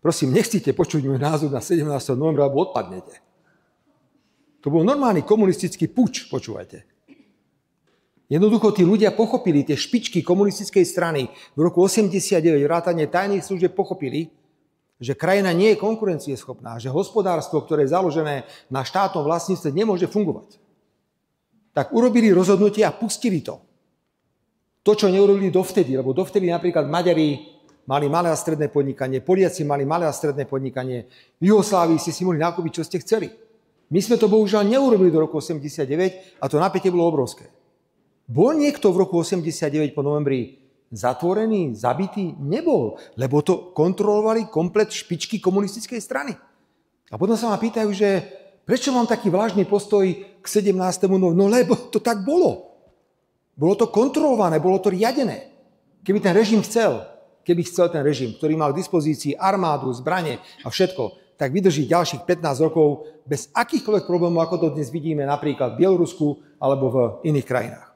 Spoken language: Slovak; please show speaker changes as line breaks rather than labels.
Prosím, nechcete počuť môj názor na 17. novembra, alebo odpadnete. To bol normálny komunistický puč, počúvajte. Jednoducho tí ľudia pochopili, tie špičky komunistickej strany v roku 89, vrátane tajných služieb pochopili, že krajina nie je konkurencieschopná, že hospodárstvo, ktoré je založené na štátnom vlastníctve, nemôže fungovať. Tak urobili rozhodnutie a pustili to. To, čo neurobili dovtedy, lebo dovtedy napríklad Maďari mali malé a stredné podnikanie, Poliaci mali malé a stredné podnikanie, v Juhoslávii ste si mohli nakúpiť, čo ste chceli. My sme to bohužiaľ neurobili do roku 89 a to napätie bolo obrovské. Bol niekto v roku 89 po novembri zatvorený, zabitý? Nebol, lebo to kontrolovali komplet špičky komunistickej strany. A potom sa ma pýtajú, že prečo mám taký vážny postoj k 17. novembru? No lebo to tak bolo. Bolo to kontrolované, bolo to riadené. Keby ten režim chcel, ten režim, ktorý mal k dispozícii armádu, zbrane a všetko, tak vydrží ďalších 15 rokov bez akýchkoľvek problémov, ako to dnes vidíme napríklad v Bielorusku alebo v iných krajinách.